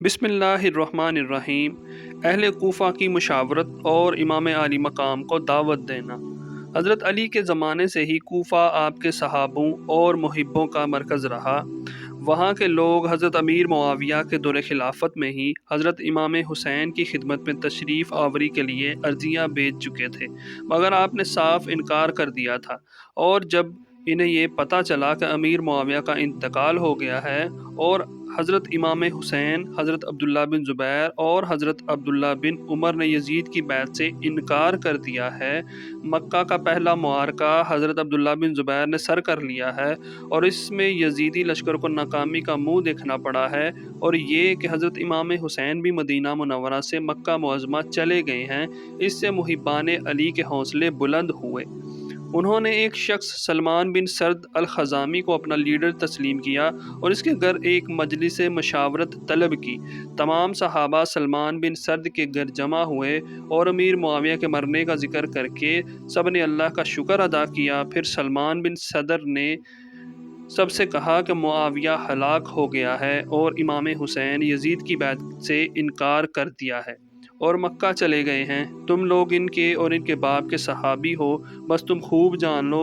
بسم اللہ الرحمن الرحیم۔ اہل کوفہ کی مشاورت اور امام عالی مقام کو دعوت دینا۔ حضرت علی کے زمانے سے ہی کوفہ آپ کے صحابوں اور محبوں کا مرکز رہا۔ وہاں کے لوگ حضرت امیر معاویہ کے دور خلافت میں ہی حضرت امام حسین کی خدمت میں تشریف آوری کے لیے عرضیاں بھیج چکے تھے، مگر آپ نے صاف انکار کر دیا تھا۔ اور جب انہیں یہ پتہ چلا کہ امیر معاویہ کا انتقال ہو گیا ہے اور حضرت امام حسین، حضرت عبداللہ بن زبیر اور حضرت عبداللہ بن عمر نے یزید کی بیعت سے انکار کر دیا ہے، مکہ کا پہلا معرکہ حضرت عبداللہ بن زبیر نے سر کر لیا ہے اور اس میں یزیدی لشکر کو ناکامی کا منہ دیکھنا پڑا ہے، اور یہ کہ حضرت امام حسین بھی مدینہ منورہ سے مکہ معظمہ چلے گئے ہیں، اس سے محبان علی کے حوصلے بلند ہوئے۔ انہوں نے ایک شخص سلمان بن سرد الخزامی کو اپنا لیڈر تسلیم کیا اور اس کے گھر ایک مجلس مشاورت طلب کی۔ تمام صحابہ سلمان بن سرد کے گھر جمع ہوئے اور امیر معاویہ کے مرنے کا ذکر کر کے سب نے اللہ کا شکر ادا کیا۔ پھر سلمان بن صدر نے سب سے کہا کہ معاویہ ہلاک ہو گیا ہے اور امام حسین یزید کی بیعت سے انکار کر دیا ہے اور مکہ چلے گئے ہیں۔ تم لوگ ان کے اور ان کے باپ کے صحابی ہو، بس تم خوب جان لو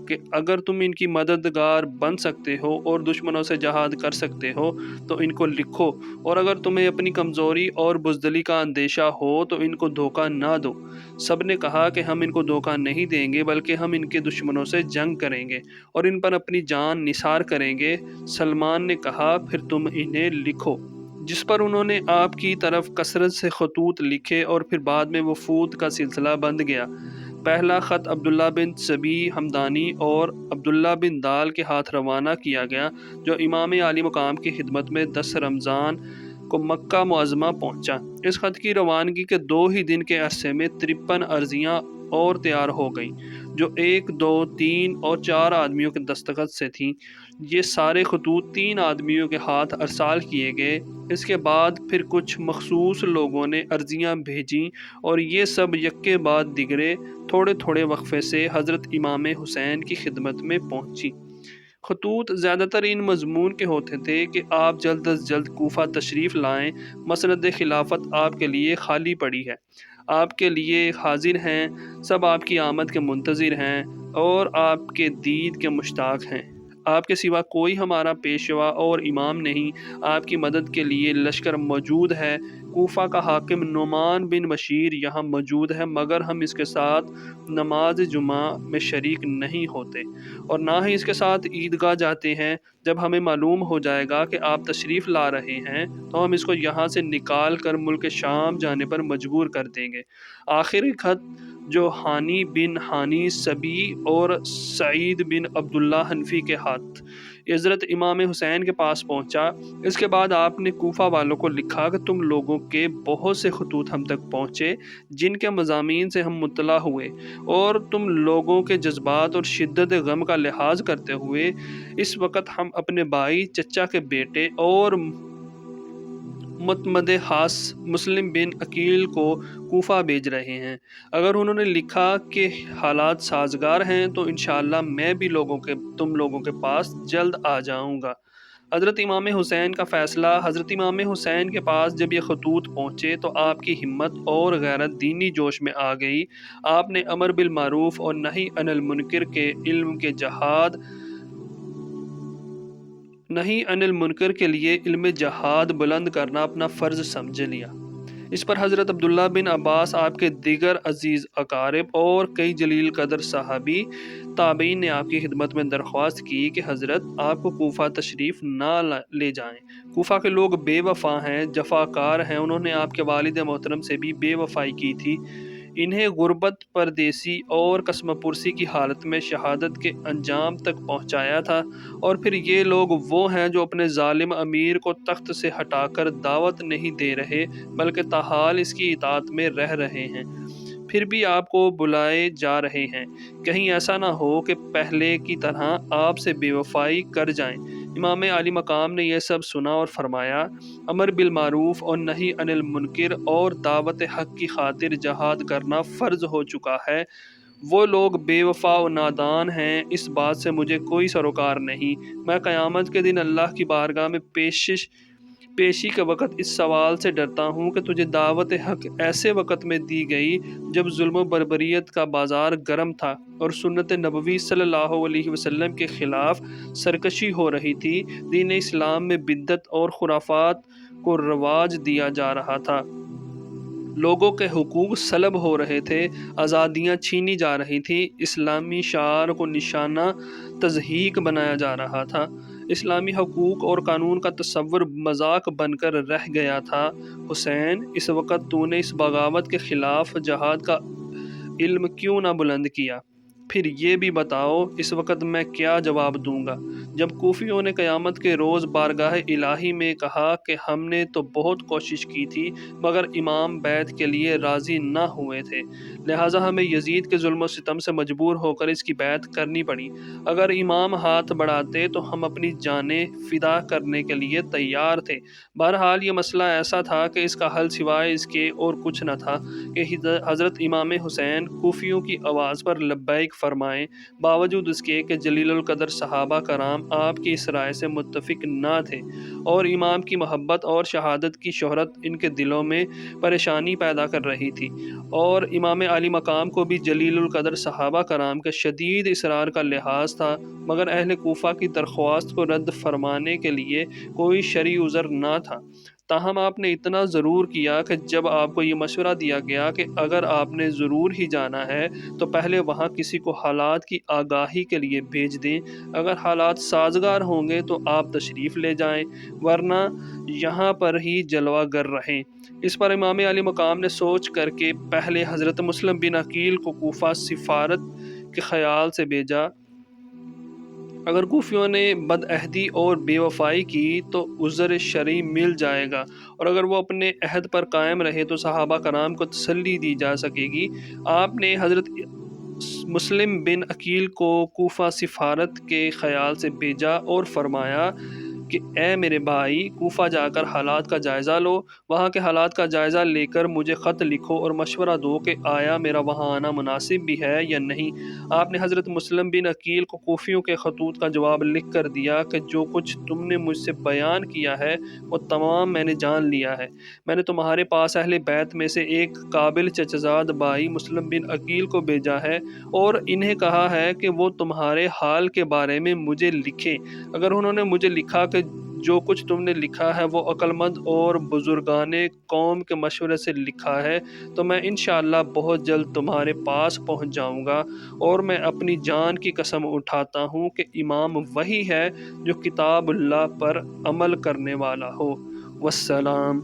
کہ اگر تم ان کی مددگار بن سکتے ہو اور دشمنوں سے جہاد کر سکتے ہو تو ان کو لکھو، اور اگر تمہیں اپنی کمزوری اور بزدلی کا اندیشہ ہو تو ان کو دھوکہ نہ دو۔ سب نے کہا کہ ہم ان کو دھوکہ نہیں دیں گے، بلکہ ہم ان کے دشمنوں سے جنگ کریں گے اور ان پر اپنی جان نثار کریں گے۔ سلمان نے کہا پھر تم انہیں لکھو، جس پر انہوں نے آپ کی طرف کثرت سے خطوط لکھے اور پھر بعد میں وفود کا سلسلہ بند گیا۔ پہلا خط عبداللہ بن سبی حمدانی اور عبداللہ بن دال کے ہاتھ روانہ کیا گیا، جو امام عالی مقام کی خدمت میں 10 رمضان کو مکہ معظمہ پہنچا۔ اس خط کی روانگی کے 2 ہی دن کے عرصے میں 53 عرضیاں اور تیار ہو گئیں، جو 1، 2، 3 اور 4 آدمیوں کے دستخط سے تھیں۔ یہ سارے خطوط 3 آدمیوں کے ہاتھ ارسال کیے گئے۔ اس کے بعد پھر کچھ مخصوص لوگوں نے عرضیاں بھیجیں اور یہ سب یکے بعد دیگرے تھوڑے تھوڑے وقفے سے حضرت امام حسین کی خدمت میں پہنچی۔ خطوط زیادہ تر ان مضمون کے ہوتے تھے کہ آپ جلد از جلد کوفہ تشریف لائیں، مسند خلافت آپ کے لیے خالی پڑی ہے، آپ کے لیے حاضر ہیں، سب آپ کی آمد کے منتظر ہیں اور آپ کے دید کے مشتاق ہیں۔ آپ کے سوا کوئی ہمارا پیشوا اور امام نہیں، آپ کی مدد کے لیے لشکر موجود ہے۔ کوفہ کا حاکم نعمان بن بشیر یہاں موجود ہے، مگر ہم اس کے ساتھ نماز جمعہ میں شریک نہیں ہوتے اور نہ ہی اس کے ساتھ عیدگاہ جاتے ہیں۔ جب ہمیں معلوم ہو جائے گا کہ آپ تشریف لا رہے ہیں تو ہم اس کو یہاں سے نکال کر ملک شام جانے پر مجبور کر دیں گے۔ آخری خط جو ہانی بن ہانی سبی اور سعید بن عبداللہ حنفی کے ہاتھ حضرت امام حسین کے پاس پہنچا۔ اس کے بعد آپ نے کوفہ والوں کو لکھا کہ تم لوگوں کے بہت سے خطوط ہم تک پہنچے جن کے مضامین سے ہم مطلع ہوئے، اور تم لوگوں کے جذبات اور شدت غم کا لحاظ کرتے ہوئے اس وقت ہم اپنے بھائی چچا کے بیٹے اور متمد خاص مسلم بن عقیل کو کوفہ بھیج رہے ہیں۔ اگر انہوں نے لکھا کہ حالات سازگار ہیں تو انشاءاللہ میں بھی تم لوگوں کے پاس جلد آ جاؤں گا۔ حضرت امام حسین کا فیصلہ۔ حضرت امام حسین کے پاس جب یہ خطوط پہنچے تو آپ کی ہمت اور غیرت دینی جوش میں آ گئی۔ آپ نے امر بالمعروف اور نہی عن المنکر کے لیے علم جہاد بلند کرنا اپنا فرض سمجھ لیا۔ اس پر حضرت عبداللہ بن عباس، آپ کے دیگر عزیز اقارب اور کئی جلیل قدر صحابی تابعین نے آپ کی خدمت میں درخواست کی کہ حضرت آپ کو کوفہ تشریف نہ لے جائیں۔ کوفہ کے لوگ بے وفا ہیں، جفاکار ہیں، انہوں نے آپ کے والد محترم سے بھی بے وفائی کی تھی، انہیں غربت، پردیسی اور قسم پرسی کی حالت میں شہادت کے انجام تک پہنچایا تھا، اور پھر یہ لوگ وہ ہیں جو اپنے ظالم امیر کو تخت سے ہٹا کر دعوت نہیں دے رہے بلکہ تاحال اس کی اطاعت میں رہ رہے ہیں، پھر بھی آپ کو بلائے جا رہے ہیں۔ کہیں ایسا نہ ہو کہ پہلے کی طرح آپ سے بے وفائی کر جائیں۔ امام عالی مقام نے یہ سب سنا اور فرمایا، امر بالمعروف اور نہی عن المنکر اور دعوت حق کی خاطر جہاد کرنا فرض ہو چکا ہے۔ وہ لوگ بے وفا و نادان ہیں، اس بات سے مجھے کوئی سروکار نہیں۔ میں قیامت کے دن اللہ کی بارگاہ میں پیشی کے وقت اس سوال سے ڈرتا ہوں کہ تجھے دعوت حق ایسے وقت میں دی گئی جب ظلم و بربریت کا بازار گرم تھا اور سنت نبوی صلی اللہ علیہ وسلم کے خلاف سرکشی ہو رہی تھی، دین اسلام میں بدعت اور خرافات کو رواج دیا جا رہا تھا، لوگوں کے حقوق سلب ہو رہے تھے، آزادیاں چھینی جا رہی تھیں، اسلامی شعار کو نشانہ تضحیک بنایا جا رہا تھا، اسلامی حقوق اور قانون کا تصور مذاق بن کر رہ گیا تھا۔ حسین، اس وقت تو نے اس بغاوت کے خلاف جہاد کا علم کیوں نہ بلند کیا؟ پھر یہ بھی بتاؤ اس وقت میں کیا جواب دوں گا جب کوفیوں نے قیامت کے روز بارگاہ الہی میں کہا کہ ہم نے تو بہت کوشش کی تھی مگر امام بیعت کے لیے راضی نہ ہوئے تھے، لہٰذا ہمیں یزید کے ظلم و ستم سے مجبور ہو کر اس کی بیعت کرنی پڑی، اگر امام ہاتھ بڑھاتے تو ہم اپنی جانیں فدا کرنے کے لیے تیار تھے۔ بہرحال یہ مسئلہ ایسا تھا کہ اس کا حل سوائے اس کے اور کچھ نہ تھا کہ حضرت امام حسین کوفیوں کی آواز پر لبیک فرمائیں، باوجود اس کے کہ جلیل القدر صحابہ کرام آپ کی اس رائے سے متفق نہ تھے اور امام کی محبت اور شہادت کی شہرت ان کے دلوں میں پریشانی پیدا کر رہی تھی، اور امام علی مقام کو بھی جلیل القدر صحابہ کرام کے شدید اصرار کا لحاظ تھا، مگر اہل کوفہ کی درخواست کو رد فرمانے کے لیے کوئی شرعی عذر نہ تھا۔ تاہم آپ نے اتنا ضرور کیا کہ جب آپ کو یہ مشورہ دیا گیا کہ اگر آپ نے ضرور ہی جانا ہے تو پہلے وہاں کسی کو حالات کی آگاہی کے لیے بھیج دیں، اگر حالات سازگار ہوں گے تو آپ تشریف لے جائیں ورنہ یہاں پر ہی جلوہ گر رہیں۔ اس پر امام علی مقام نے سوچ کر کے پہلے حضرت مسلم بن عقیل کو کوفہ سفارت کے خیال سے بھیجا، اگر کوفیوں نے بدعہدی اور بے وفائی کی تو عذر شرعی مل جائے گا، اور اگر وہ اپنے عہد پر قائم رہے تو صحابہ کرام کو تسلی دی جا سکے گی۔ آپ نے حضرت مسلم بن عقیل کو کوفہ سفارت کے خیال سے بھیجا اور فرمایا کہ اے میرے بھائی، کوفہ جا کر حالات کا جائزہ لو، وہاں کے حالات کا جائزہ لے کر مجھے خط لکھو اور مشورہ دو کہ آیا میرا وہاں آنا مناسب بھی ہے یا نہیں۔ آپ نے حضرت مسلم بن عقیل کو کوفیوں کے خطوط کا جواب لکھ کر دیا کہ جو کچھ تم نے مجھ سے بیان کیا ہے وہ تمام میں نے جان لیا ہے، میں نے تمہارے پاس اہل بیت میں سے ایک قابل چچزاد بھائی مسلم بن عقیل کو بھیجا ہے اور انہیں کہا ہے کہ وہ تمہارے حال کے بارے میں مجھے لکھیں، اگر انہوں نے مجھے لکھا کہ جو کچھ تم نے لکھا ہے وہ عقلمند اور بزرگان قوم کے مشورے سے لکھا ہے تو میں انشاءاللہ بہت جلد تمہارے پاس پہنچ جاؤں گا، اور میں اپنی جان کی قسم اٹھاتا ہوں کہ امام وہی ہے جو کتاب اللہ پر عمل کرنے والا ہو۔ والسلام۔